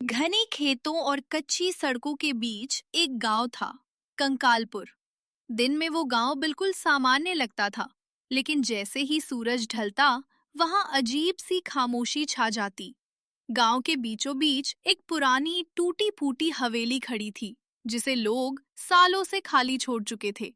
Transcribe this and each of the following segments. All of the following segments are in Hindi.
घने खेतों और कच्ची सड़कों के बीच एक गांव था, कंकालपुर। दिन में वो गांव बिल्कुल सामान्य लगता था, लेकिन जैसे ही सूरज ढलता, वहां अजीब सी खामोशी छा जाती। गांव के बीचों बीच एक पुरानी टूटी फूटी हवेली खड़ी थी, जिसे लोग सालों से खाली छोड़ चुके थे।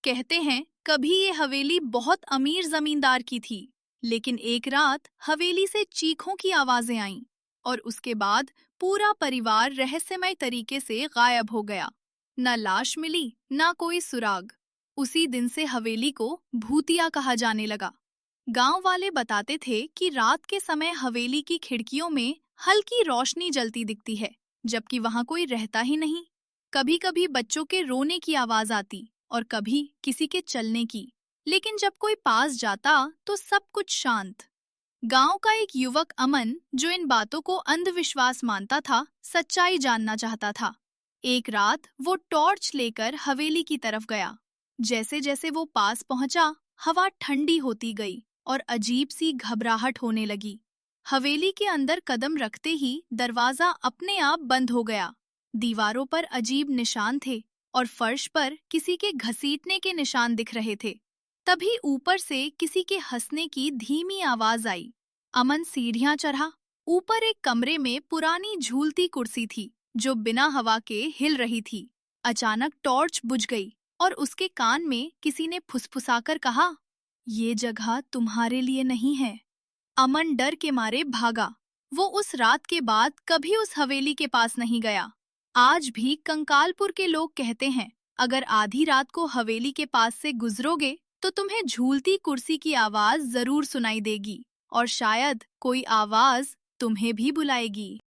कहते हैं कभी ये हवेली बहुत अमीर जमींदार की थी, लेकिन एक रात हवेली से चीखों की आवाजें आईं और उसके बाद पूरा परिवार रहस्यमय तरीके से गायब हो गया। न लाश मिली, न कोई सुराग। उसी दिन से हवेली को भूतिया कहा जाने लगा। गांव वाले बताते थे कि रात के समय हवेली की खिड़कियों में हल्की रोशनी जलती दिखती है, जबकि वहां कोई रहता ही नहीं। कभी कभी बच्चों के रोने की आवाज आती और कभी किसी के चलने की, लेकिन जब कोई पास जाता तो सब कुछ शांत। गांव का एक युवक अमन, जो इन बातों को अंधविश्वास मानता था, सच्चाई जानना चाहता था। एक रात वो टॉर्च लेकर हवेली की तरफ गया। जैसे जैसे वो पास पहुंचा, हवा ठंडी होती गई और अजीब सी घबराहट होने लगी। हवेली के अंदर कदम रखते ही दरवाजा अपने आप बंद हो गया। दीवारों पर अजीब निशान थे और फर्श पर किसी के घसीटने के निशान दिख रहे थे। तभी ऊपर से किसी के हंसने की धीमी आवाज आई। अमन सीढ़ियां चढ़ा। ऊपर एक कमरे में पुरानी झूलती कुर्सी थी, जो बिना हवा के हिल रही थी। अचानक टॉर्च बुझ गई और उसके कान में किसी ने फुसफुसाकर कहा, ये जगह तुम्हारे लिए नहीं है। अमन डर के मारे भागा। वो उस रात के बाद कभी उस हवेली के पास नहीं गया। आज भी कंकालपुर के लोग कहते हैं, अगर आधी रात को हवेली के पास से गुजरोगे तो तुम्हें झूलती कुर्सी की आवाज जरूर सुनाई देगी और शायद कोई आवाज तुम्हें भी बुलाएगी।